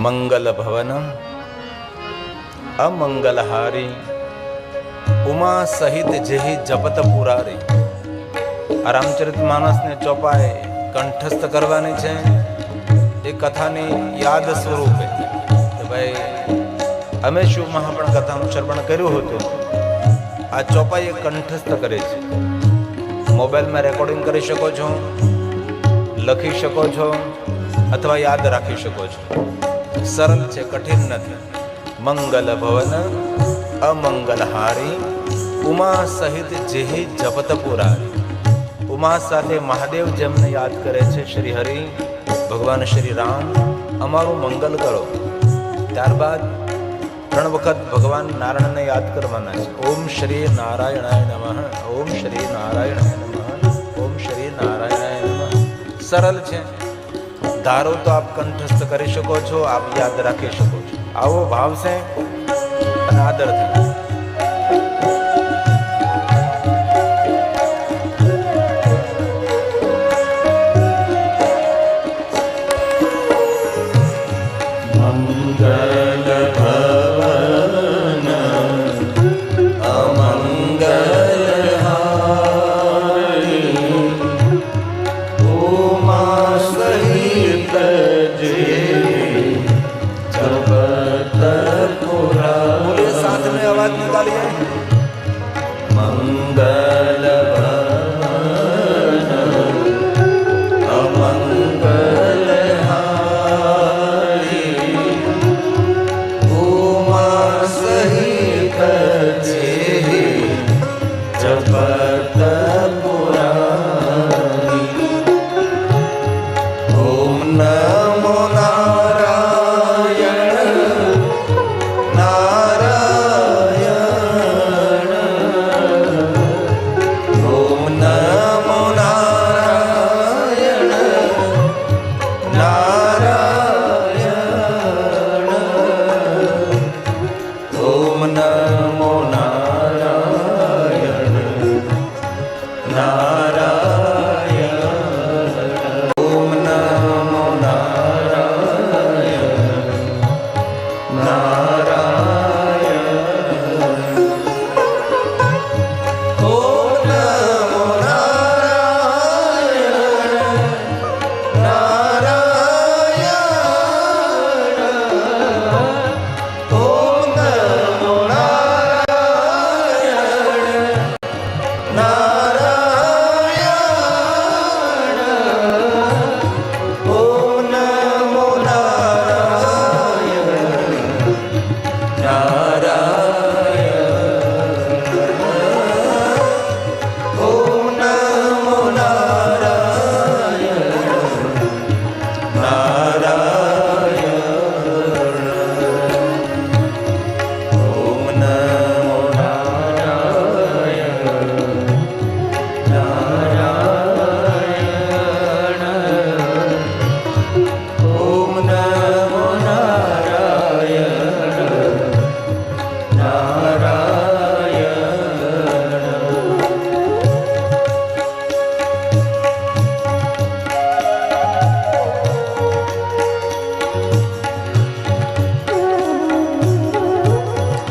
મંગલ ભવન અમંગલહારી ઉમા સહિત જેહી જપત પુરારી. આ રામચરિત માનસને ચોપાએ કંઠસ્થ કરવાની છે. એ કથાની યાદ સ્વરૂપે કે ભાઈ અમે શું પણ કથાનું શ્રવણ કર્યું હતું, આ ચોપાઈ કંઠસ્થ કરે છે. મોબાઈલમાં રેકોર્ડિંગ કરી શકો છો, લખી શકો છો અથવા યાદ રાખી શકો છો. સરળ છે, કઠિન નથી. મંગલ ભવન અમંગલહારી ઉમા સહિત જેહી જપત પુરારી. ઉમા સાથે મહાદેવ જેમને યાદ કરે છે, શ્રી હરિ ભગવાન શ્રી રામ અમારું મંગલ કરો. ત્યારબાદ 3 વખત ભગવાન નારાયણને યાદ કરવાના છે. ઓમ શ્રી નારાયણાય નમઃ, ઓમ શ્રી નારાયણાય નમઃ, ઓમ શ્રી નારાયણાય નમઃ. સરળ છે, ધારો તો આપ કંઠસ્થ કરી શકો છો, આપ યાદ રાખી શકો છો. આવો ભાવ છે અને આદરથી.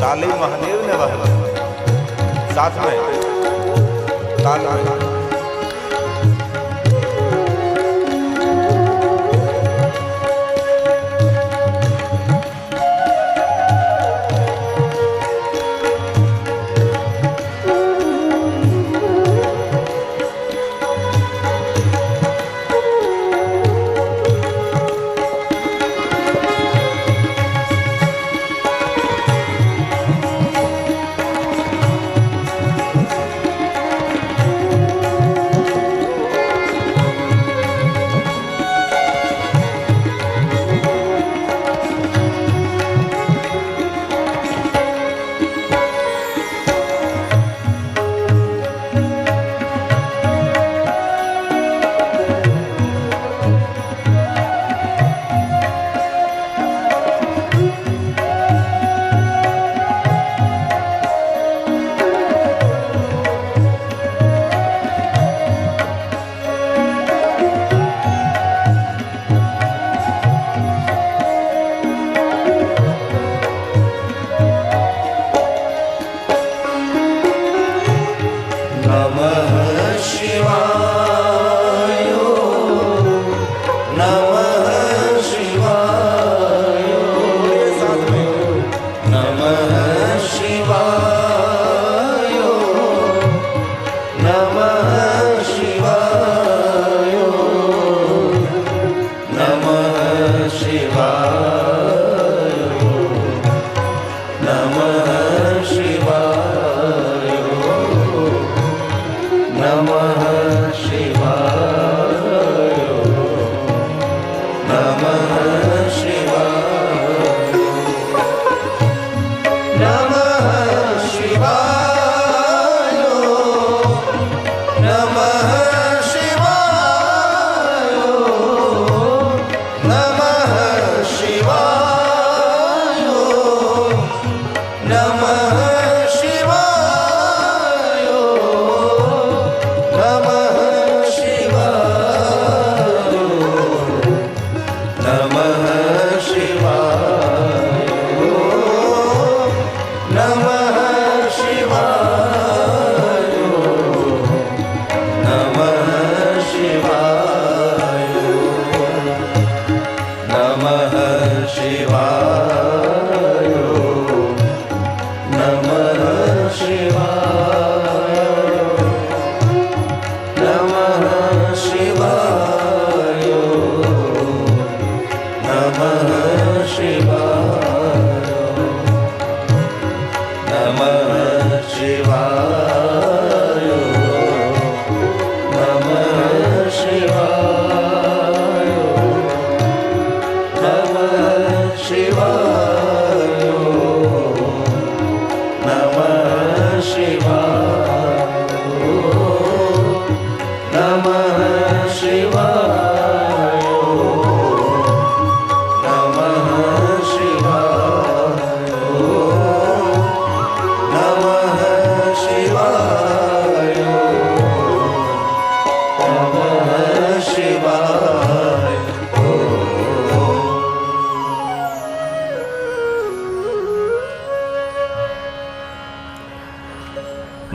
ताली महादेव ने वह साथ में ताल શિવાય નમઃ શિવાય નમઃ શિવાય નમઃ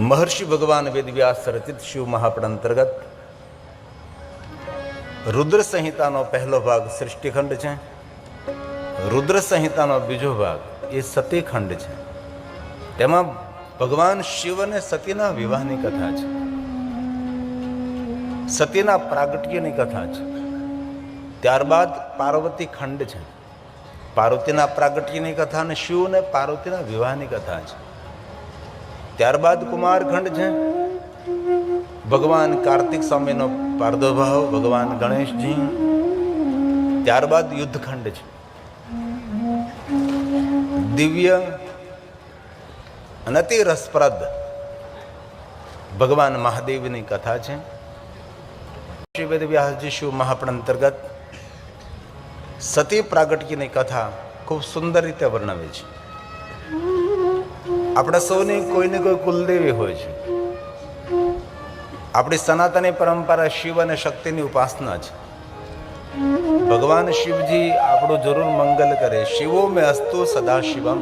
મહર્ષિ ભગવાન વેદવ્યાસ રચિત શિવ મહાપુરાણ અંતર્ગત રુદ્ર સંહિતાનો પહેલો ભાગ સૃષ્ટિખંડ છે. રુદ્ર સંહિતાનો બીજો ભાગ એ સતીખંડ છે. તેમાં ભગવાન શિવ અને સતીના વિવાહની કથા છે, સતીના પ્રાગટ્યની કથા છે. ત્યારબાદ પાર્વતી ખંડ છે, પાર્વતીના પ્રાગટ્યની કથા અને શિવ અને પાર્વતીના વિવાહની કથા છે. ત્યારબાદ કુમારખંડ છે, ભગવાન કાર્તિક સ્વામીનો પ્રાદુર્ભાવ, ભગવાન ગણેશજી. ત્યારબાદ યુદ્ધખંડ છે, દિવ્ય અને અતિ રસપ્રદ ભગવાન મહાદેવની કથા છે. શ્રી વેદવ્યાસજી શિવ મહાપુરાણ અંતર્ગત સતી પ્રાગટ્યની કથા ખૂબ સુંદર રીતે વર્ણવે છે. આપણા સૌની કોઈને કોઈ કુલદેવી હોય છે. આપણી સનાતની પરંપરા શિવ અને શક્તિની ઉપાસના છે. ભગવાન શિવજી આપણું જરૂર મંગલ કરે. શિવો મેં અસ્તુ સદા શિવમ.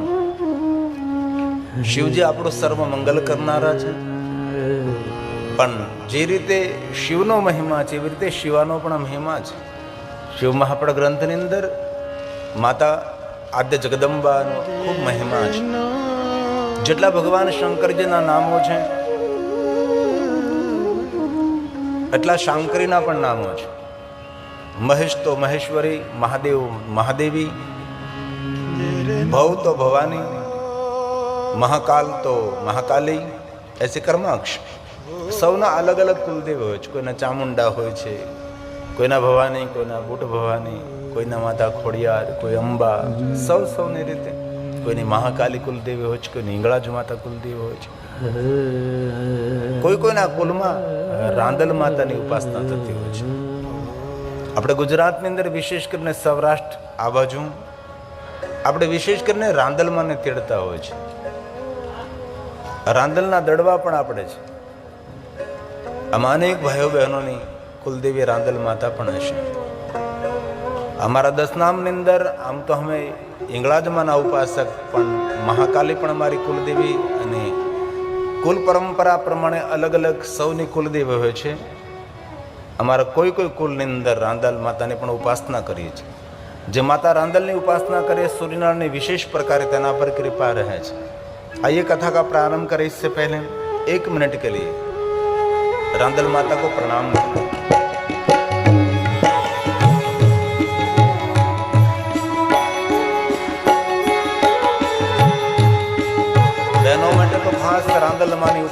શિવજી આપણું સર્વ મંગલ કરનારા છે. પણ જે રીતે શિવનો મહિમા છે એવી રીતે શિવાનો પણ મહિમા છે. શિવ મહાપુરાણ ગ્રંથની અંદર માતા આદ્ય જગદંબાનો ખૂબ મહિમા છે. જેટલા ભગવાન શંકરજીના નામો છે એટલા શાંકરીના પણ નામો છે. મહેશ તો મહેશ્વરી, મહાદેવ મહાદેવી, ભવ તો ભવાની, મહાકાલ તો મહાકાલી, એસી કર્માક્ષ. સૌના અલગ અલગ કુલદેવ હોય છે. કોઈના ચામુંડા હોય છે, કોઈના ભવાની, કોઈના બુટ ભવાની, કોઈના માતા ખોડિયાર, કોઈ અંબા. સૌની રીતે કોઈની મહાકાલી કુલદેવી હોય છે, કોઈની હિંગળાજ માતા કુલદેવી હોય છે. કોઈના કુલમાં રાંદલ માતાની ઉપાસના થતી હોય છે. આપણે ગુજરાતની અંદર વિશેષ કરીને સૌરાષ્ટ્ર આ બાજુ આપણે વિશેષ કરીને રાંદલમાંને તેડતા હોય છે. રાંદલના દડવા પણ આપણે છે. આમાં અનેક ભાઈઓ બહેનોની કુલદેવી રાંદલ માતા પણ હશે. અમારા 10 નામની અંદર આમ તો અમે હિંગળાજમાંના ઉપાસક, પણ મહાકાલી પણ અમારી કુલદેવી, અને કુલ પરંપરા પ્રમાણે અલગ અલગ સૌની કુલદેવી હોય છે. અમારા કોઈ કુલની અંદર રાંદલ માતાની પણ ઉપાસના કરીએ છીએ. જે માતા રાંદલની उपासना करे सूर्यनारायण विशेष प्रकार तेना पर कृपा रहे। आइए कथा का प्रारंभ करें। इससे पहले 1 मिनट के लिए रांदल माता को प्रणाम करें।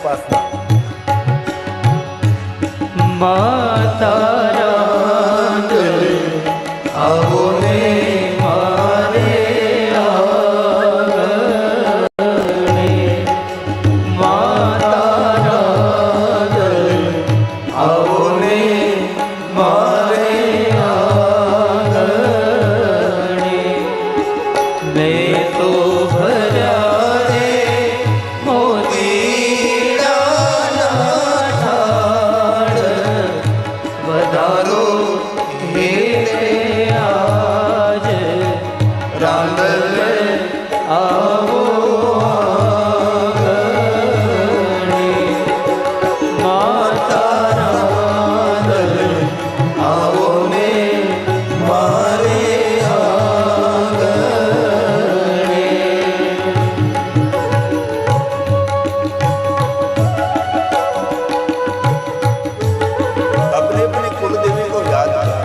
उपासना। माता रांदल आवो ने मारे आंगणे, माता रांदल आवो ने मारे आंगणे। मैं तो भर्या रे मोतीड़ा ठाड़, વધારો હેતે આજ રાંદલ આવો આંગણે, માતા રાંદલ આવો ને મારે આંગણે। अपने अपने कुल देवी को याद करें।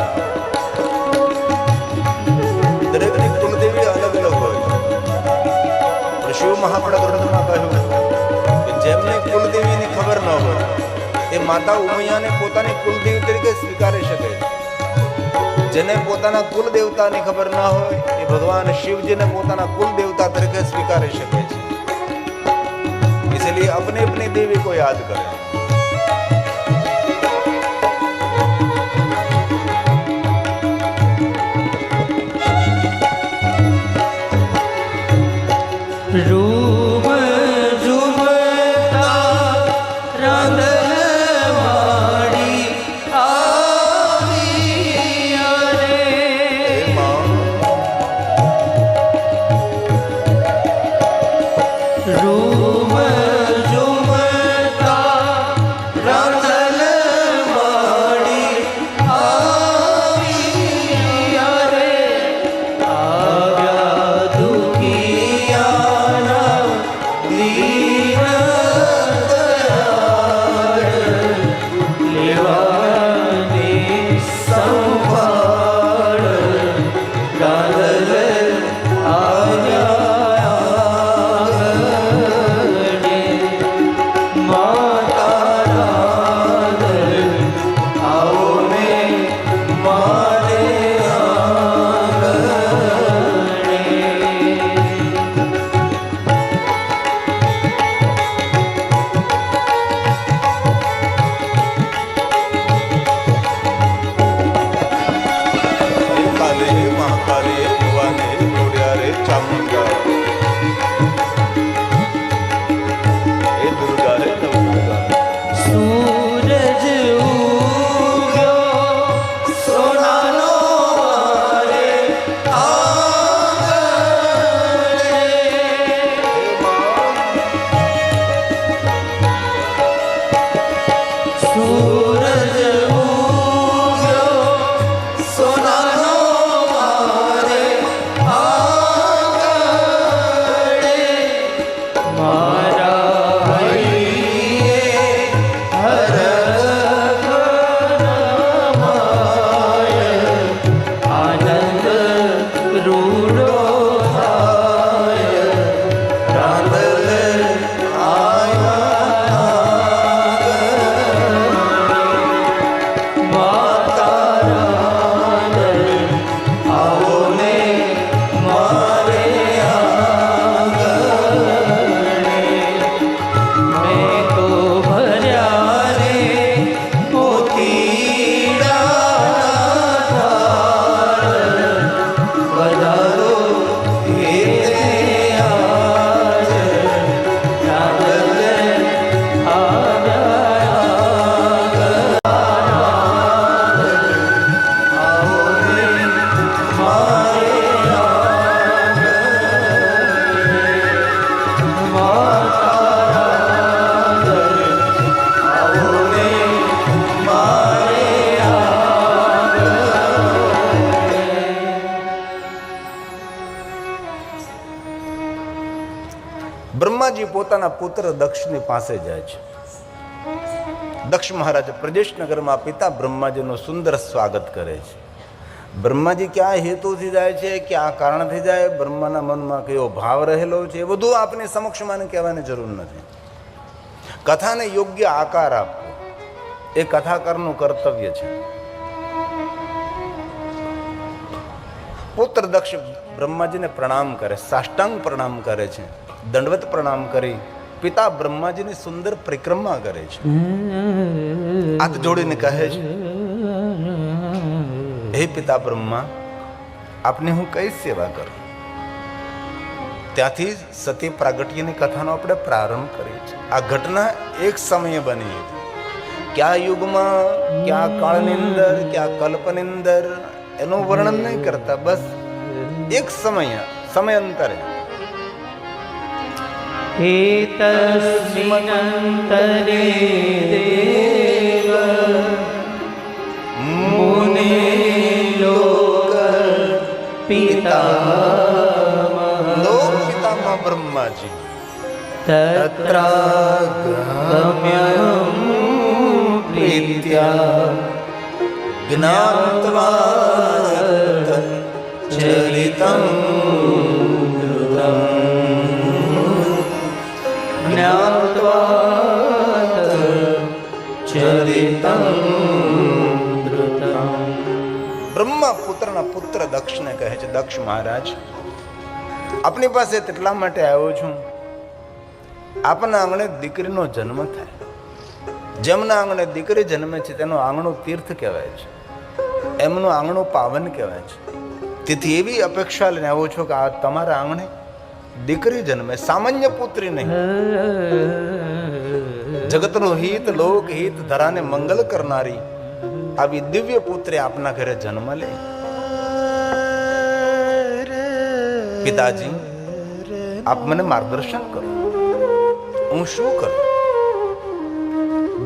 दरेक ने कुल देवी अलग अलग હોય પણ શિવ મહાપુરાણ ગ્રંથમાં કહ્યું કે જેમને કુલ દેવીની ખબર ન હોય એ માતા ઉમૈયાને પોતાની કુલદેવી તરીકે સ્વીકારી શકે છે। જેને પોતાના કુલ દેવતાની ખબર ન હોય એ ભગવાન શિવજીને પોતાના કુલ દેવતા તરીકે સ્વીકારી શકે છે। इसलिए अपने अपनी देवी को याद करें। रूम झुमता रांदल वाड़ी आविया रे, रूम झुमता रांदल वाड़ी आविया रे। आव्या दुखियाना दीन दयाळ, लेवाने संभाळ रांदल आव्या आंगणे, माता रांदल आवो ने मारे आंगणे। काले महाकाले भवाने जोड्या रे चामुंडा, हे दुर्गा रे नवदुर्गा। सूरज उग्यो सोनानो मारे आंगणे, सूरज उग्यो सोनानो मारे आंगणे, मारा हरिये हरखनामाय, आनंद रूडो थाय रांदल आया आंगणे, माता रांदल आवो ने मारे आंगणे। मैं तो भर्या रे मोतीड़ा ठाड़, વધારો હેતે આજ રાંદલ આવ્યા આવો ને મારે આંગણે, માતા રાંદલ आवो ने मारे બ્રહ્માજી પોતાના પુત્ર દક્ષની પાસે જાય છે। દક્ષ મહારાજ પ્રદેશ નગરમાં પિતા બ્રહ્માજીનું સુંદર સ્વાગત કરે છે। બ્રહ્માજી ક્યાં હેતુથી જાય છે, ક્યાં કારણથી જાય, બ્રહ્માના મનમાં કયો ભાવ રહેલો છે, એ બધું આપની સમક્ષ મને કહેવાની જરૂર નથી। કથાને યોગ્ય આકાર આપવો એ કથાકારનું કર્તવ્ય છે. પુત્ર દક્ષ બ્રહ્માજીને પ્રણામ કરે, સાષ્ટાંગ પ્રણામ કરે છે, દંડવત પ્રણામ કરી પિતા બ્રહ્માજીની સુંદર પરિક્રમા કરે છે. હાથ જોડીને કહે છે, હે પિતા બ્રહ્મા, આપને હું કઈ સેવા કરું? ત્યાંથી સતી પ્રાગટ્યની કથાનો આપણે પ્રારંભ કરીએ છીએ. આ ઘટના એક સમયે બની હતી. ક્યાં યુગમાં, ક્યાં કાળની અંદર, ક્યાં કલ્પની અંદર એનું વર્ણન નહીં કરતા, બસ એક સમયાંતરે એતસ્મિન્નંતરે દેવ મુનિ લોક પિતામહ બ્રહ્માજી તત્રાગમ્યં પ્રીત્યા જ્ઞાત્વા ચરિતં બ્રહ્મા પુત્રના પુત્ર દક્ષને કહે છે, દક્ષ મહારાજ, આપની પાસે તેટલા માટે આવ્યો છું, આપના આંગણે દીકરીનો જન્મ થાય. જેમના આંગણે દીકરી જન્મે છે તેનું આંગણું તીર્થ કહેવાય છે, એમનું આંગણું પાવન કહેવાય છે. તેથી એવી અપેક્ષા લઈને આવ્યો છું કે આ તમારા આંગણે દીકરી જન્મે, સામાન્ય પુત્રી નહીં, જગતનું હિત, લોક હિત, ધરાને મંગલ કરનારી આવી દિવ્ય પુત્રી આપના ઘરે જન્મ લે. પિતાજી, આપ મને માર્ગદર્શન કરો, હું શું કરું?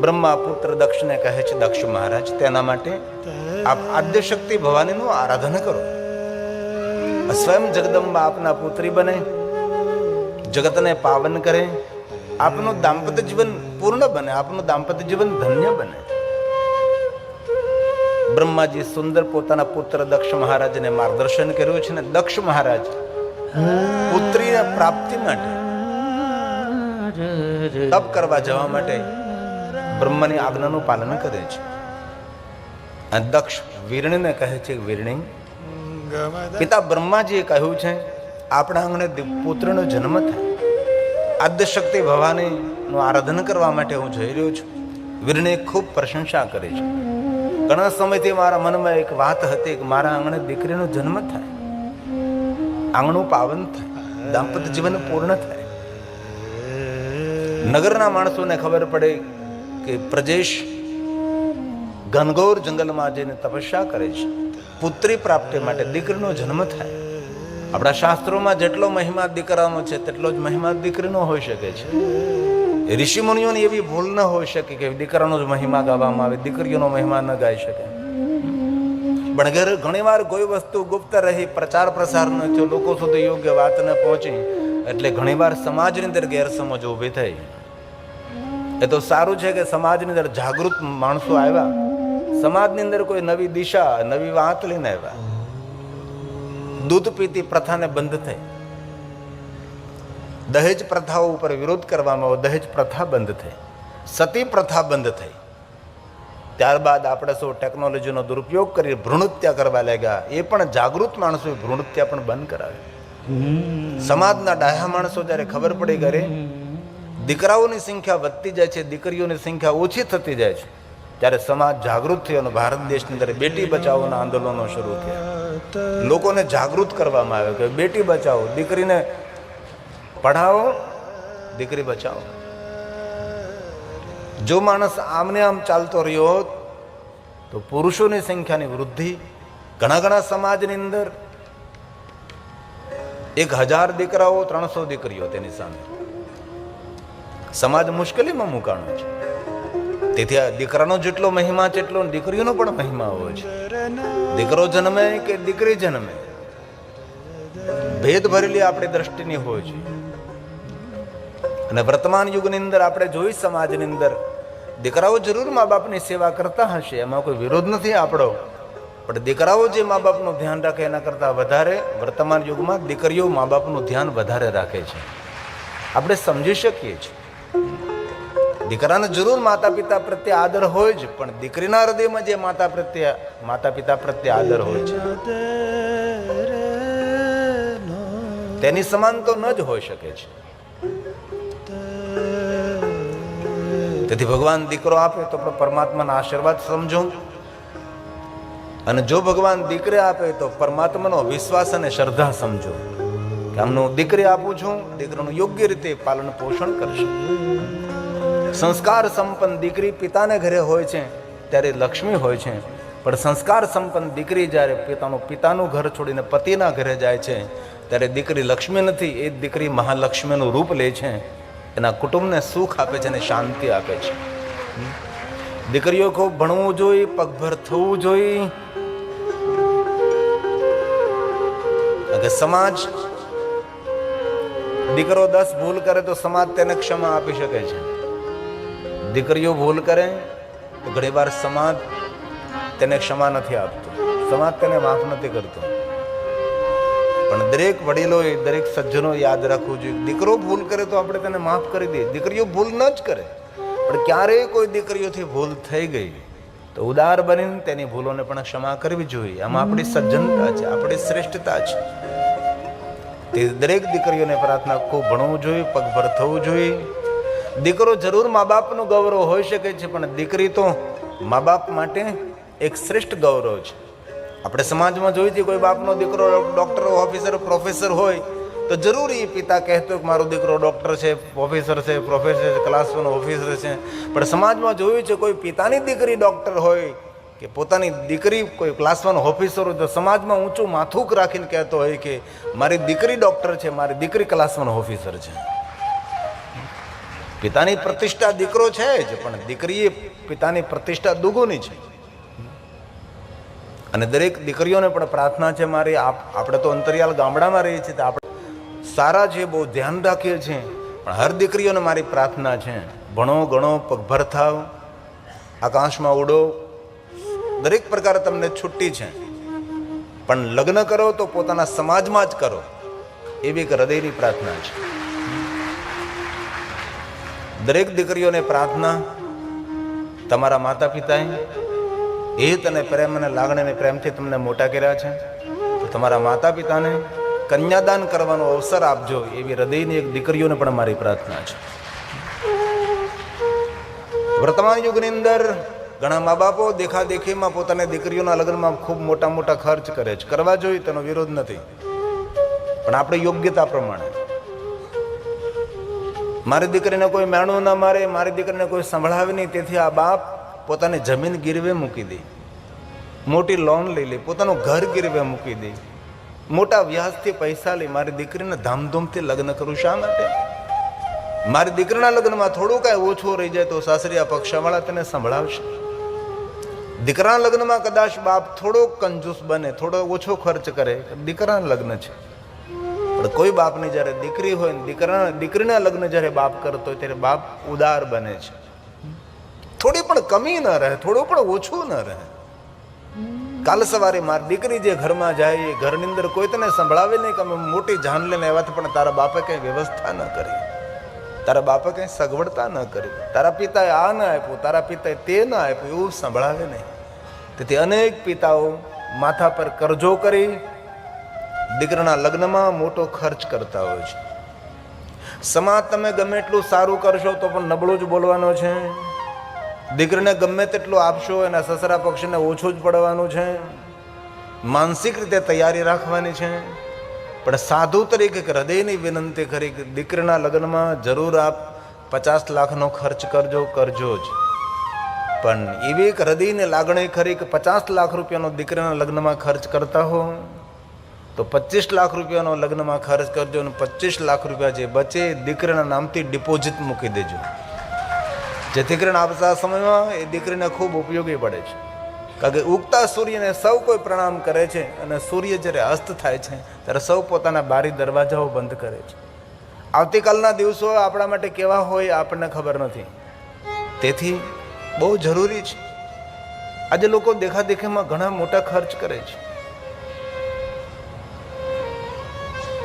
બ્રહ્મા પુત્ર દક્ષને કહે છે, દક્ષ મહારાજ, તેના માટે આપ આદ્ય શક્તિ ભવાનીનું આરાધના કરો. સ્વયં જગદંબા આપના પુત્રી બને, જગતને પાવન કરે, આપનું દાંપત્ય જીવન પૂર્ણ બને, આપનું દાંપત્ય જીવન ધન્ય બને. બ્રહ્માજી સુંદર પોતાના પુત્ર દક્ષ મહારાજને માર્ગદર્શન કર્યું છે ને દક્ષ મહારાજ પુત્રીના પ્રાપ્તિ માટે તપ કરવા જવા માટે બ્રહ્માની આજ્ઞાનું પાલન કરે છે. અને દક્ષ વીરણીને કહે છે, વીરણી, પિતા બ્રહ્માજીએ કહ્યું છે આપણા આંગણે પુત્રનો જન્મ થાય, આદ્ય શક્તિ ભવાનીનું આરાધન કરવા માટે હું જઈ રહ્યો છું. વીરણીએ ખૂબ પ્રશંસા કરી છે. ઘણા સમયથી મારા મનમાં એક વાત હતી કે મારા આંગણે દીકરીનો જન્મ થાય, આંગણું પાવન થાય, દાંપત્ય જીવન પૂર્ણ થાય. નગરના માણસોને ખબર પડે કે પ્રજેશ ઘનઘોર જંગલમાં જઈને તપસ્યા કરે છે, પુત્રી પ્રાપ્તિ માટે દીકરીનો જન્મ થાય. આપણા શાસ્ત્રોમાં જેટલો મહિમા દીકરાનો છે તેટલો જ મહિમા દીકરીનો હોઈ શકે છે. ઋષિ મુનિઓની એવી ભૂલ ન હોઈ શકે કે દીકરાનો જ મહિમા ગાવામાં આવે, દીકરીઓનો મહિમા ન ગાઈ શકે. પણ ઘણી વાર કોઈ વસ્તુ ગુપ્ત રહી, પ્રચાર પ્રસાર ન થયો, લોકો સુધી યોગ્ય વાત ન પહોંચી, એટલે ઘણી વાર સમાજની અંદર ગેરસમજ ઊભી થઈ. એ તો સારું છે કે સમાજની અંદર જાગૃત માણસો આવ્યા, સમાજની અંદર કોઈ નવી દિશા, નવી વાત લઈને આવ્યા. દૂધ પીતી પ્રથાને બંધ થઈ, દહેજ પ્રથાઓ ઉપર વિરોધ કરવામાં આવ્યો, દહેજ પ્રથા બંધ થઈ, સતી પ્રથા બંધ થઈ. ત્યારબાદ આપણે સૌ ટેકનોલોજીનો દુરુપયોગ કરી ભ્રૂણહત્યા કરવા લાગ્યા. એ પણ જાગૃત માણસોએ ભ્રૂણહત્યા પણ બંધ કરાવી. સમાજના ડાહ્યા માણસો જ્યારે ખબર પડી કરે દીકરાઓની સંખ્યા વધતી જાય છે, દીકરીઓની સંખ્યા ઓછી થતી જાય છે, ત્યારે સમાજ જાગૃત થયો અને ભારત દેશની અંદર બેટી બચાવોના આંદોલનો શરૂ થયા. લોકોને જાગૃત કરવામાં આવે કે બેટી બચાવો, દીકરીને પઢાવો, દીકરી બચાવો. જો માણસ આમને આમ ચાલતો રહ્યો તો પુરુષોની સંખ્યાની વૃદ્ધિ ઘણા સમાજની અંદર 1000 દીકરાઓ 300 દીકરીઓ, તેની સામે સમાજ મુશ્કેલીમાં મુકાણો છે. તેથી આ દીકરાનો જેટલો મહિમા છે એટલો દીકરીઓનો પણ મહિમા હોય છે. દીકરો જન્મે કે દીકરી જન્મે, ભેદ ભરેલી આપણી દ્રષ્ટિની હોય છે. અને વર્તમાન યુગની અંદર આપણે જોઈ સમાજની અંદર દીકરાઓ જરૂર મા બાપની સેવા કરતા હશે, એમાં કોઈ વિરોધ નથી આપણો, પણ દીકરાઓ જે મા બાપનું ધ્યાન રાખે એના કરતાં વધારે વર્તમાન યુગમાં દીકરીઓ મા બાપનું ધ્યાન વધારે રાખે છે. આપણે સમજી શકીએ છીએ દીકરાને જરૂર માતા પિતા પ્રત્યે આદર હોય જ, પણ દીકરીના હૃદયમાં જે માતા પિતા પ્રત્યે આદર હોય છે તેની સમાન તો ન જ હોઈ શકે છે. તેથી ભગવાન દીકરો આપે તો આપણે પરમાત્માના આશીર્વાદ સમજો, અને જો ભગવાન દીકરી આપે તો પરમાત્માનો વિશ્વાસ અને શ્રદ્ધા સમજો કે આમનું દીકરી આપું છું, દીકરાનું યોગ્ય રીતે પાલન પોષણ કરશે. સંસ્કાર સંપન્ન દીકરી પિતાને ઘરે હોય છે ત્યારે લક્ષ્મી હોય છે, પણ સંસ્કાર સંપન્ન દીકરી જ્યારે પિતાનું ઘર છોડીને પતિના ઘરે જાય છે ત્યારે દીકરી લક્ષ્મી નથી, એ દીકરી મહાલક્ષ્મીનું રૂપ લે છે. એના કુટુંબને સુખ આપે છે અને શાંતિ આપે છે. દીકરીઓ ખૂબ ભણવું જોઈએ, પગભર થવું જોઈએ. સમાજ દીકરો 10 ભૂલ કરે તો સમાજ તેને ક્ષમા આપી શકે છે. દીકરીઓ ભૂલ કરે તો ઘણી વાર સમાજ તેને ક્ષમા નથી આપતો, સમાજ તેને માફ નથી કરતો. પણ દરેક વડીલોએ, દરેક સજ્જનો યાદ રાખવું જોઈએ, દીકરો ભૂલ કરે તો આપણે તેને માફ કરી દઈએ. દીકરીઓ ભૂલ ન જ કરે, પણ ક્યારેય કોઈ દીકરીઓથી ભૂલ થઈ ગઈ તો ઉદાર બનીને તેની ભૂલોને પણ ક્ષમા કરવી જોઈએ. આમાં આપણી સજ્જનતા છે, આપણી શ્રેષ્ઠતા છે. તે દરેક દીકરીઓને પ્રાર્થના, ખૂબ ભણવું જોઈએ, પગભર થવું જોઈએ. દીકરો જરૂર મા બાપનું ગૌરવ હોઈ શકે છે, પણ દીકરી તો મા બાપ માટે એક શ્રેષ્ઠ ગૌરવ છે. આપણે સમાજમાં જોઈએ છીએ કોઈ બાપનો દીકરો ડોક્ટર, ઓફિસર, પ્રોફેસર હોય તો જરૂર એ પિતા કહેતો કે મારો દીકરો ડોક્ટર છે, ઓફિસર છે, પ્રોફેસર છે, ક્લાસ 1 ઓફિસર છે. પણ સમાજમાં જોયું છે કોઈ પિતાની દીકરી ડોક્ટર હોય કે પોતાની દીકરી કોઈ ક્લાસ 1 ઓફિસર હોય તો સમાજમાં ઊંચું માથું રાખીને કહેતો હોય કે મારી દીકરી ડોક્ટર છે, મારી દીકરી ક્લાસ 1 ઓફિસર છે. પિતાની પ્રતિષ્ઠા દીકરો છે જ, પણ દીકરી એ પિતાની પ્રતિષ્ઠા દુગુની છે. અને દરેક દીકરીઓને પણ પ્રાર્થના છે મારી, આપણે તો અંતરિયાળ ગામડામાં રહીએ છીએ તો આપણે સારા છે, બહુ ધ્યાન રાખીએ છીએ, પણ હર દીકરીઓને મારી પ્રાર્થના છે, ભણો ગણો, પગભર થાવ, આકાશમાં ઉડો, દરેક પ્રકારે તમને છુટ્ટી છે, પણ લગ્ન કરો તો પોતાના સમાજમાં જ કરો, એવી એક હૃદયની પ્રાર્થના છે. દરેક દીકરીઓને પ્રાર્થના, તમારા માતા પિતાએ હિત અને પ્રેમ અને લાગણી અને પ્રેમથી તમને મોટા કર્યા છે, તો તમારા માતા પિતાને કન્યાદાન કરવાનો અવસર આપજો, એવી હૃદયની એક દીકરીઓને પણ મારી પ્રાર્થના છે. વર્તમાન યુગની અંદર ઘણા મા બાપો દેખાદેખીમાં પોતાની દીકરીઓના લગ્નમાં ખૂબ મોટા મોટા ખર્ચ કરે છે. કરવા જોઈએ, તેનો વિરોધ નથી, પણ આપણે યોગ્યતા પ્રમાણે. મારી દીકરીને કોઈ મેણું ના મારે, મારી દીકરીને કોઈ સંભળાવે નહીં, તેથી આ બાપ પોતાની જમીન ગીરવે મૂકી દે, મોટી લોન લઈ લે, પોતાનું ઘર ગીરવે મૂકી દે, મોટા વ્યાજથી પૈસા લઈ મારી દીકરીને ધામધૂમથી લગ્ન કરું. શા માટે? મારી દીકરીના લગ્નમાં થોડું કાંઈ ઓછું રહી જાય તો સાસરિયા પક્ષવાળા તેને સંભળાવશે. દીકરાના લગ્નમાં કદાચ બાપ થોડો કંજૂસ બને, થોડો ઓછો ખર્ચ કરે, દીકરાના લગ્ન છે. પણ કોઈ બાપની જ્યારે દીકરી હોય ને દીકરીના લગ્ન જ્યારે બાપ કરતો હોય ત્યારે બાપ ઉદાર બને છે. થોડી પણ કમી ન રહે, થોડું પણ ઓછું ન રહે. કાલ સવારે મારી દીકરી જે ઘરમાં જાય એ ઘરની અંદર કોઈ તને સંભળાવે નહીં કે અમે મોટી જાન લઈને આવ્યા, પણ તારા બાપે કઈ વ્યવસ્થા ન કરી, તારા બાપે કઈ સગવડતા ન કરી, તારા પિતાએ આ ન આપ્યું, તારા પિતાએ તે ન આપ્યું, એવું સંભળાવે નહીં. તેથી અનેક પિતાઓ માથા પર કરજો કરી દીકરાના લગ્નમાં મોટો ખર્ચ કરતા હોય છે. સમાજ તમે ગમે એટલું સારું કરશો તો પણ નબળું જ બોલવાનો છે. દીકરીને ગમે તેટલું આપશો એના સસરા પક્ષને ઓછું જ પડવાનું છે. માનસિક રીતે તૈયારી રાખવાની છે. પણ સાધુ તરીકે હૃદયની વિનંતી કરી કે દીકરીના લગ્નમાં જરૂર આપ 50 લાખનો ખર્ચ કરજો જ. પણ એવી એક હૃદયની લાગણી ખરી કે 50 લાખ રૂપિયાનો દીકરીના લગ્નમાં ખર્ચ કરતા હો તો 25 લાખ રૂપિયાનો લગ્નમાં ખર્ચ કરજો, અને 25 લાખ રૂપિયા જે બચે દીકરીના નામથી ડિપોઝિટ મૂકી દેજો, જેથી કરીને આવતા સમયમાં એ દીકરીને ખૂબ ઉપયોગી પડે છે. કારણ કે ઉગતા સૂર્યને સૌ કોઈ પ્રણામ કરે છે, અને સૂર્ય જ્યારે અસ્ત થાય છે ત્યારે સૌ પોતાના બારી દરવાજાઓ બંધ કરે છે. આવતીકાલના દિવસો આપણા માટે કેવા હોય આપણને ખબર નથી, તેથી બહુ જરૂરી છે. આજે લોકો દેખાદેખીમાં ઘણા મોટા ખર્ચ કરે છે.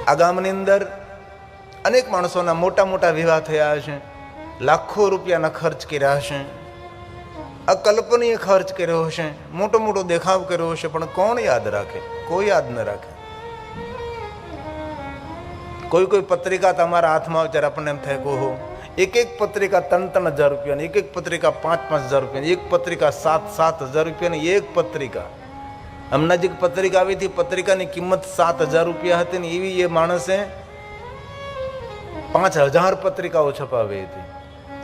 આ ગામની અંદર અનેક માણસોના મોટા મોટા વિવાહ થયા છે, લાખો રૂપિયાના ખર્ચ કર્યા હશે, અકલ્પનીય ખર્ચ કર્યો હશે, મોટો મોટો દેખાવ કર્યો હશે, પણ કોણ યાદ રાખે? કોઈ યાદ ન રાખે. કોઈ પત્રિકા તમારા હાથમાં આવે ત્યારે આપણને એમ થાય કે ઓહો, એક પત્રિકા 3,000 રૂપિયાની, એક પત્રિકા 5,000 રૂપિયાની, એક પત્રિકા 7,000 રૂપિયાની, એક પત્રિકા. હમણાં જે પત્રિકા આવી હતી, પત્રિકાની કિંમત 7,000 રૂપિયા હતી ને એવી એ માણસે 5,000 પત્રિકાઓ છપાવી હતી.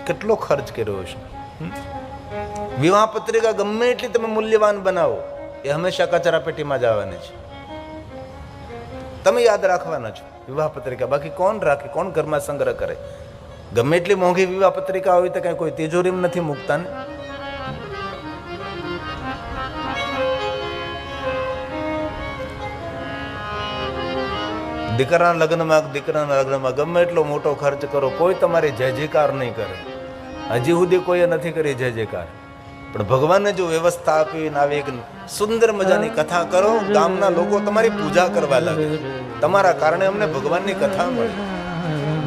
કેટલો ખર્ચ કર્યો હશે. વિવાહ પત્રિકા ગમે એટલી તમે મૂલ્યવાન બનાવો, એ હંમેશા કચરા પેટીમાં જ આવવાની છે. તમે યાદ રાખવાના છો વિવાહ પત્રિકા, બાકી કોણ રાખે? કોણ ઘરમાં સંગ્રહ કરે? ગમે એટલી મોંઘી વિવાહ પત્રિકા હોય તો કઈ કોઈ તિજોરીમાં નથી મૂકતા ને. દીકરાના લગ્નમાં ગમે એટલો મોટો ખર્ચ કરો, કોઈ તમારી જય જયકાર નહીં કરે. હજી સુધી કોઈએ નથી કરી જય જયકાર. પણ ભગવાનને જો વ્યવસ્થા આપીને આવી એક સુંદર મજાની કથા કરો, ગામના લોકો તમારી પૂજા કરવા લાગે. તમારા કારણે અમને ભગવાનની કથા મળી.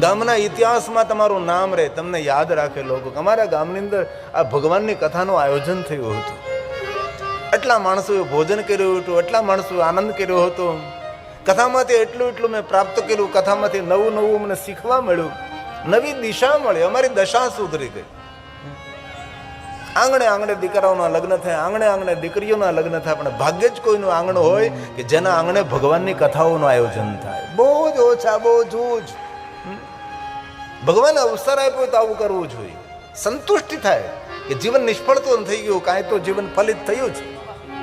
ગામના ઇતિહાસમાં તમારું નામ રહે, તમને યાદ રાખે લોકો. અમારા ગામની અંદર આ ભગવાનની કથાનું આયોજન થયું હતું. એટલા માણસોએ ભોજન કર્યું હતું, એટલા માણસોએ આનંદ કર્યો હતો. કથામાંથી એટલું મેં પ્રાપ્ત કર્યું. કથામાંથી નવું મને શીખવા મળ્યું, નવી દિશા મળી, અમારી દશા સુધરી ગઈ. આંગણે દીકરાઓના લગ્ન થાય, આંગણે દીકરીઓના લગ્ન થાય, પણ ભાગ્ય જ કોઈનું આંગણ હોય કે જેના આંગણે ભગવાનની કથાઓનું આયોજન થાય. બહુ જ ઓછા, બહુ જ. ભગવાને અવસર આપ્યો તો આવું કરવું જોઈએ. સંતુષ્ટિ થાય કે જીવન નિષ્ફળ તો થઈ ગયું, કાંઈ તો જીવન ફલિત થયું છે,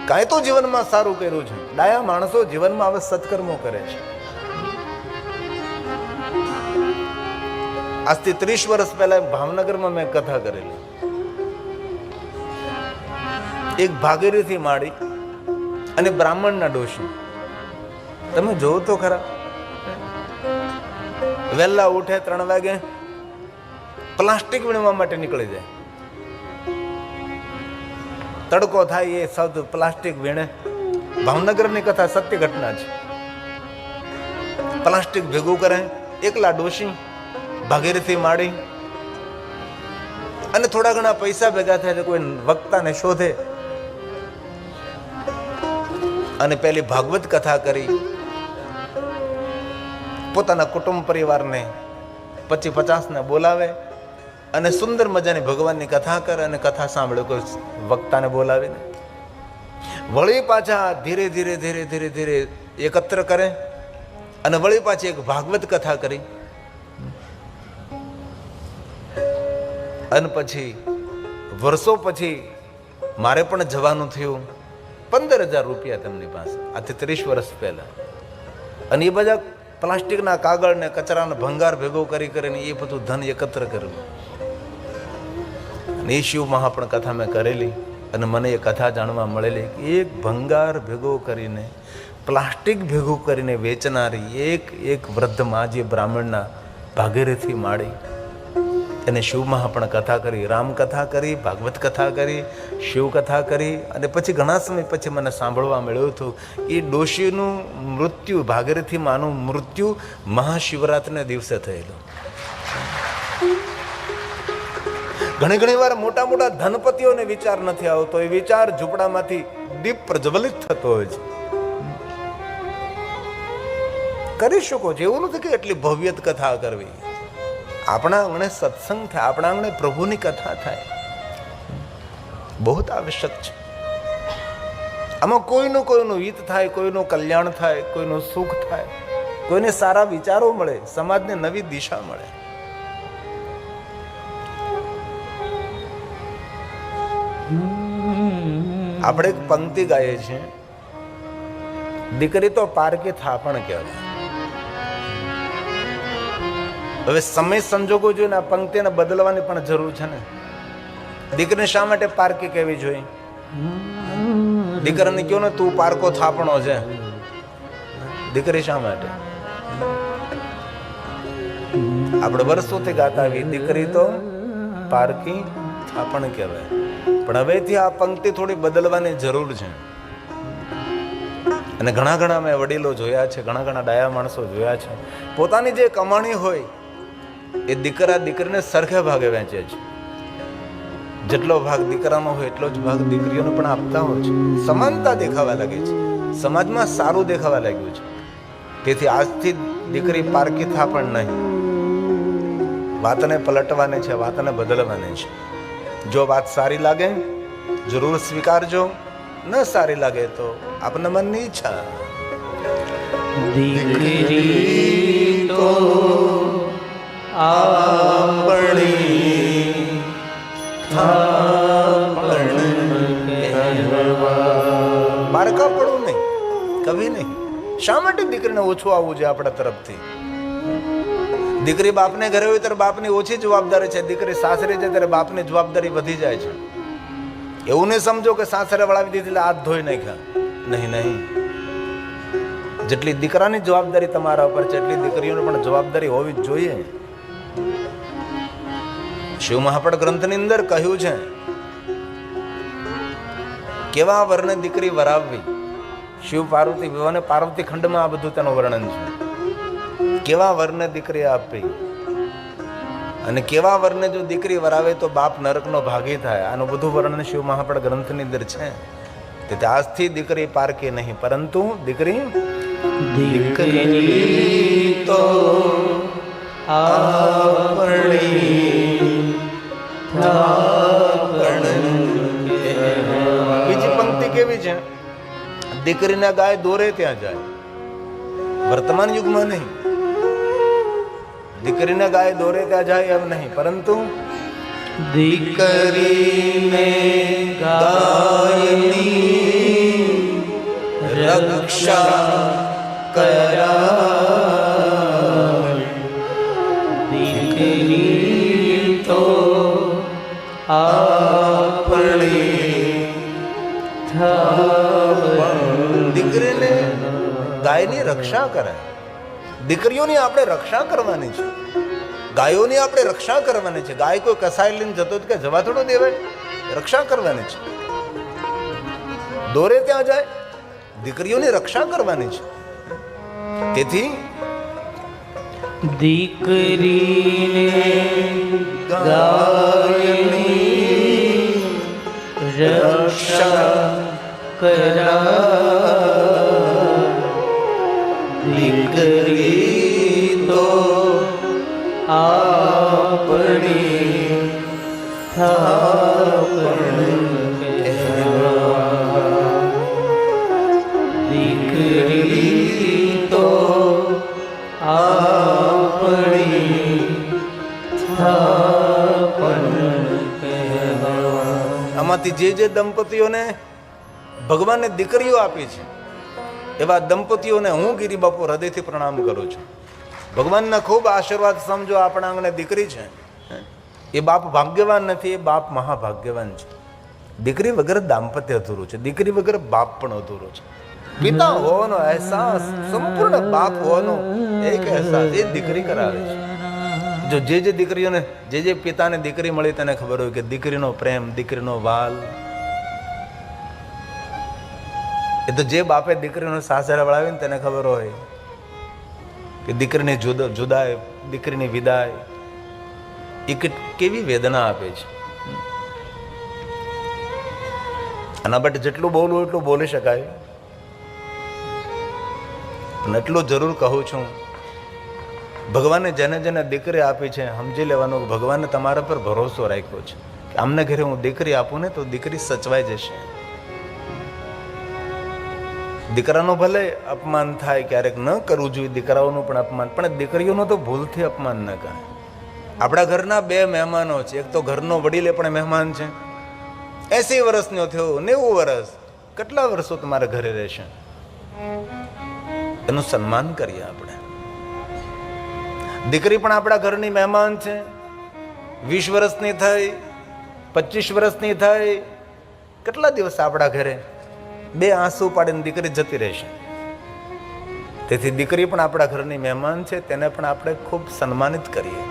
કાંઈ તો જીવનમાં સારું કર્યું છે. ડાયા માણસો જીવનમાં હવે સત્કર્મો કરે છે. આજથી 30 વર્ષ પહેલા ભાવનગરમાં મેં કથા કરેલી. એક ભાગીરથી માડી અને બ્રાહ્મણના ડોશી. તમે જોવો તો ખરા, વહેલા ઉઠે 3 વાગે, પ્લાસ્ટિક વીણવા માટે નીકળી જાય. તડકો થાય એ સૌ પ્લાસ્ટિક વીણે. ભાવનગરની કથા સત્ય ઘટના છે. પ્લાસ્ટિક ભેગું કરે, એકલા ડોશી ભાગીરથી માડી, અને થોડા ઘણા પૈસા ભેગા થાય તો કોઈ વક્તાને શોધે અને પેલી ભાગવત કથા કરી. પોતાના કુટુંબ પરિવારને 25-50 ને બોલાવે અને સુંદર મજાની ભગવાનની કથા કરે અને કથા સાંભળે. કોઈ વક્તાને બોલાવીને વળી પાછા ધીરે ધીરે એકત્ર કરે અને વળી પાછી એક ભાગવત કથા કરી. અને પછી વર્ષો પછી મારે પણ જવાનું થયું. 15,000 રૂપિયા તેમની પાસે, આથી 30 વર્ષ પહેલા. અને એ બધા પ્લાસ્ટિકના કાગળ ને કચરાનો ભંગાર ભેગો કરીને એ બધું ધન એકત્ર કર્યું. અને એ શિવ મહાપણ કથા મેં કરેલી અને મને એ કથા જાણવા મળેલી કે એક ભંગાર ભેગો કરીને, પ્લાસ્ટિક ભેગું કરીને વેચનારી એક વૃદ્ધ માં, જે બ્રાહ્મણના ભાગીરથી માડી, એને શિવ મહાપણ કથા કરી, રામ કથા કરી, ભાગવત કથા કરી, શિવ કથા કરી. અને પછી ઘણા સમય પછી મને સાંભળવા મળ્યું હતું એ ડોશીનું મૃત્યુ, ભાગીરથી માનું મૃત્યુ મહાશિવરાત્રિના દિવસે થયેલું. ઘણી વાર મોટા ધનપતિઓને વિચાર નથી આવતો, એ વિચાર ઝૂંપડામાંથી દીપ પ્રજ્વલિત થતો હોય છે. કરી શકો છો, એવું નથી કે એટલી ભવ્યત કથા કરવી. આપણા આંગણે સત્સંગ થાય, આપણા આંગણે પ્રભુની કથા થાય, બહુ આવશ્યક છે. આમાં કોઈનું હિત થાય, કોઈનું કલ્યાણ થાય, કોઈનું સુખ થાય, કોઈને સારા વિચારો મળે, સમાજને નવી દિશા મળે. આપણે એક પંક્તિ ગાઈએ છીએ, દીકરી તો પારકી થાપણ કહેવાય. હવે સમય સંજોગો જોઈને આ પંક્તિને બદલવાની પણ જરૂર છે ને. દીકરીને શા માટે પારકી કહેવી જોઈએ? દીકરાને કહો ને તું પારકો થાપણો છે. દીકરી શા માટે? આપણે વર્ષોથી ગાતા આવી દીકરી તો પારકી થાપણ કહેવાય. પણ હવેથી આ પંક્તિ થોડી બદલવાની જરૂર છે. અને ઘણા મેં વડીલો જોયા છે, ઘણા ડાયા માણસો જોયા છે, પોતાની જે કમાણી હોય એ દીકરા દીકરીને સરખે ભાગે વહેંચે છે. જેટલો ભાગ દીકરાનો હોય એટલો જ ભાગ દીકરીઓને પણ આપતા હોય છે. સમાનતા દેખાવા લાગી છે, સમાજમાં સારું દેખાવા લાગ્યું છે. તેથી આજથી દીકરી પારકી થા પણ નહીં. વાતને પલટવાની છે, વાતને બદલવાની છે. જો વાત સારી લાગે જરૂર સ્વીકારજો, ન સારી લાગે તો આપના મનની ઈચ્છા. દીકરી તો આપણી પારકા પડવું નહીં, કભી નહીં. શા માટે દીકરીને ઓછું આવવું છે આપણા તરફથી? દીકરી બાપને ઘરે હોય ત્યારે બાપની ઓછી જવાબદારી છે, દીકરી સાસરે છે ત્યારે બાપની જવાબદારી વધી જાય છે. એવું નહીં સમજો કે સાસરે વળાવી દીધી એટલે હાથ ધોઈ નાખ્યા. નહીં નહીં, જેટલી દીકરાની જવાબદારી તમારા ઉપર છે એટલી દીકરીઓની પણ જવાબદારી હોવી જ જોઈએ. શિવ મહાપડ ગ્રંથની અંદર કહ્યું છે કેવા વરને દીકરી વરાવવી. શિવ પાર્વતી વિવાહ પાર્વતી ખંડમાં આ બધું તેનું વર્ણન છે. કેવા વરને દીકરી આપવી અને કેવા વરને જો દીકરી વરાવે તો બાપ નરકનો ભાગી થાય. આનું બધું વર્ણન શિવ મહાપડ ગ્રંથની અંદર છે. તેથી આજથી દીકરી પારકી નહીં, પરંતુ દીકરી તો બીજી પંક્તિ કેવી છે? દીકરીના ગાય દોરે ત્યાં જાય. વર્તમાન યુગમાં નહીં, દીકરીના ગાય દોરે ત્યાં જાય એમ નહીં, પરંતુ દીકરીને ગાયની રક્ષા કરાય. દીકરી તો આપણી દીકરીને ગાયની રક્ષા કરે. દીકરીઓની આપણે રક્ષા કરવાની છે, ગાયોની આપણે રક્ષા કરવાની છે. ગાય કોઈ કસાય લઈને જતો કે જવા થોડો દેવાય, રક્ષા કરવાની છે. દોરે ત્યાં જાય, દીકરીઓની રક્ષા કરવાની છે. તેથી દીકરીને ગાયની રક્ષા કરાય. દીકરી તો આપણી દીકરી તો આપણી આમાંથી જે દંપતીઓને ભગવાને દીકરીઓ આપી છે એવા દંપતીઓને હું ગિરી બાપુ હૃદયથી પ્રણામ કરું છું. ભગવાનના ખૂબ આશીર્વાદ સમજો. આપણા આંગણે દીકરી છે એ બાપ ભાગ્યવાન નથી, એ બાપ મહાભાગ્યવાન છે. દીકરી વગર દાંપત્ય અધૂરું છે, દીકરી વગર બાપ પણ અધૂરો છે. પિતા હોવાનો અહેસાસ, સંપૂર્ણ બાપ હોવાનો એક અહેસાસ એ દીકરી કરાવે છે. જો જે દીકરીઓને જે પિતાને દીકરી મળી તેને ખબર હોય કે દીકરીનો પ્રેમ, દીકરીનો વાલ, એ તો જે બાપે દીકરીનો સાસરે વળાવીને તેને ખબર હોય કે દીકરીની જુદાઈ, દીકરીની વિદાય એ કેવી વેદના આપે છે. આના માટે જેટલું બોલવું એટલું બોલી શકાય. અને એટલું જરૂર કહું છું, ભગવાને જેને જેને દીકરી આપી છે સમજી લેવાનું કે ભગવાને તમારા પર ભરોસો રાખ્યો છે કે આમને ઘરે હું દીકરી આપું ને તો દીકરી સચવાઈ જશે. દીકરાનો ભલે અપમાન થાય, ક્યારેક ન કરવું જોઈએ દીકરાઓનું પણ અપમાન, પણ દીકરીઓનું તો ભૂલથી અપમાન ન કરે. આપણા ઘરના બે મહેમાનો છે, એક તો ઘરનો વડીલ પણ મહેમાન છે, 80 વર્ષનો થયો, 90 વર્ષ, કેટલા વર્ષો તમારા ઘરે રહેશે, એનું સન્માન કરીએ આપણે. દીકરી પણ આપણા ઘરની મહેમાન છે, 20 વર્ષની થઈ, 25 વર્ષની થઈ, કેટલા દિવસ આપણા ઘરે બે આંસુ પાડીને દીકરી જતી રહેશે. તેથી દીકરી પણ આપણા ઘરની મહેમાન છે, તેને પણ આપણે ખૂબ સન્માનિત કરીએ.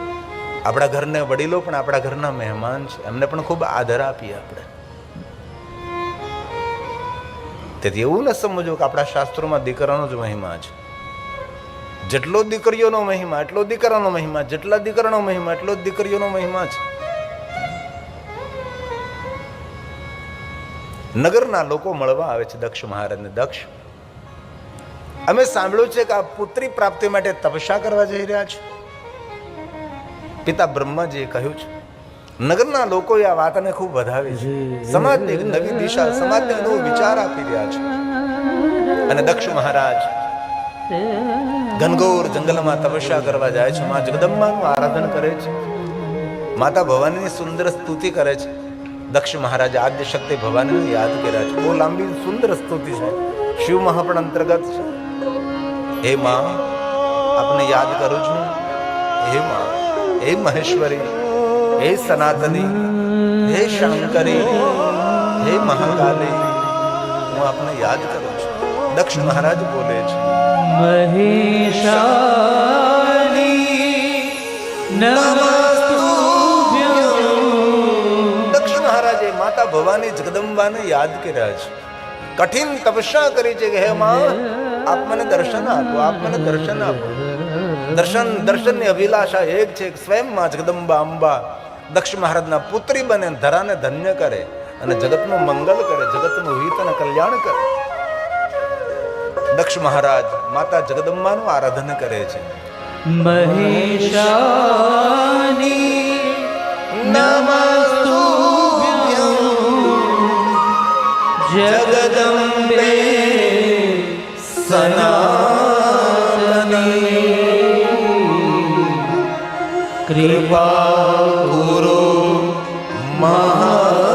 આપણા ઘરને વડીલો પણ આપણા ઘરના મહેમાન છે, એમને પણ ખૂબ આદર આપીએ આપણે. તેથી એવું ન સમજો કે આપણા શાસ્ત્રોમાં દીકરાનો જ મહિમા છે. જેટલો દીકરીઓનો મહિમા એટલો દીકરાનો મહિમા, જેટલા દીકરાનો મહિમા એટલો જ દીકરીઓનો મહિમા છે. નગરના લોકો મળવા આવે છે દક્ષ મહારાજને. દક્ષ, અમે સાંભળ્યું છે કે આ પુત્રી પ્રાપ્તિ માટે તપસ્યા કરવા જઈ રહ્યા છે. પિતા બ્રહ્માજીએ કહ્યું છે. નગરના લોકોએ આ વાતને ખૂબ વધાવી છે. સમાજને એક નવી દિશા, સમાજને નવો વિચાર આપી રહ્યા છે. અને દક્ષ મહારાજ ઘનઘોર જંગલમાં તપસ્યા કરવા જાય છે. મા જગદંબાનું આરાધન કરે છે. માતા ભવાનીની સુંદર સ્તુતિ કરે છે. દક્ષ મહારાજ આદ્ય શક્તિ ભવાનીને યાદ કર્યા છે. બહુ લાંબી સુંદર સ્તુતિ છે, શિવ મહાપણ અંતર્ગત છે. હે માં, આપને યાદ કરું છું. હે માં, હે મહેશ્વરી, હે સનાતની, હે શંકરી, હે મહાકાલી, હું આપને યાદ કરું છું. દક્ષ મહારાજ બોલે છે, મહેશાની નમસ્તુભ્યં. દક્ષ મહારાજે માતા ભવાની જગદંબાને યાદ કર્યા છે. કઠિન તપસ્યા કરી છે કે હે માં, આપ મને દર્શન આપો, આપ મને દર્શન આપો. દર્શનની અભિલાષા એક છે કે સ્વયં માં જગદંબા અંબા દક્ષ મહારાજના પુત્રી બને, ધરાને ધન્ય કરે અને જગતનું મંગલ કરે, જગતનું હિત અને કલ્યાણ કરે. દક્ષ મહારાજ માતા જગદંબાનું આરાધન કરે છે. મહેશાની નમસ્તુભ્યં જગદંબે સનાતની. કૃપા ગુરુ મહાદેવી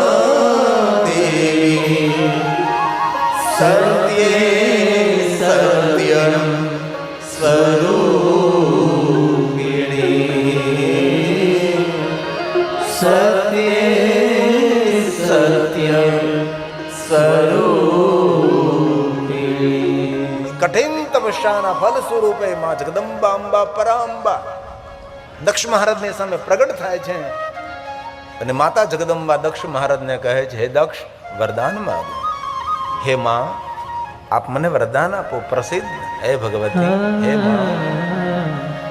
સત્યે સત્યમ સ્વરૂપિણી. સત્યે સત્યમ સ્વરૂપિણી. કઠિન તપસ્યાના ફલ સ્વરૂપે માં જગદંબા અંબા પરાંબા દક્ષ મહારાજની સામે પ્રગટ થાય છે. અને માતા જગદંબા દક્ષ મહારાજને કહે છે, હે દક્ષ, વરદાન માંગો. હે માં, આપ મને વરદાન આપો, પ્રસિદ્ધ. હે ભગવતી, હે માં,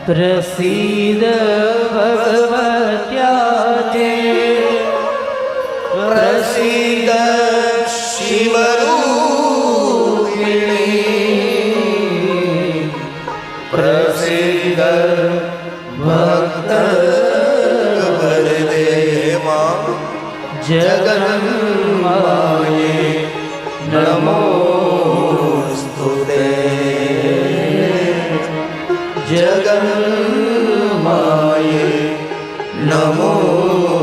પ્રસિદ્ધ ભગવત્યાતે પ્રસિદ્ધ શિવરૂપિણી. પ્રસિદ્ધ ભક્ત વરદે માં જગન્માયે નમોસ્તુતે. જગન્માયે નમોસ્તુતે.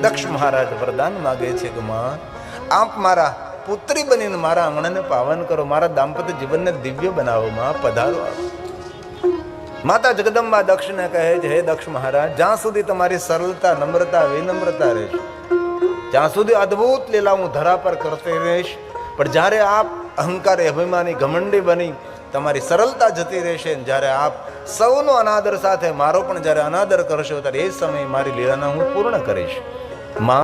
દક્ષ મહારાજ વરદાન માગે છે કે માં, આપ મારા પુત્રી બનીને મારા આંગણાને પાવન કરો, મારા દાંપત્ય જીવનને દિવ્ય બનાવો. માં પધારો. માતા જગદંબા દક્ષને કહે છે, હે દક્ષ મહારાજ, જ્યાં સુધી તમારી સરળતા, નમ્રતા, વિનમ્રતા રહેશે, ત્યાં સુધી અદ્ભુત લીલા હું ધરા પર કરતી રહીશ. પણ જ્યારે આપ અહંકારી, અભિમાની, ઘમંડી બની તમારી સરળતા જતી રહેશે, જ્યારે આપ સૌનો અનાદર સાથે મારો પણ જ્યારે અનાદર કરશો, ત્યારે એ સમયે મારી લીલાને હું પૂર્ણ કરીશ. માં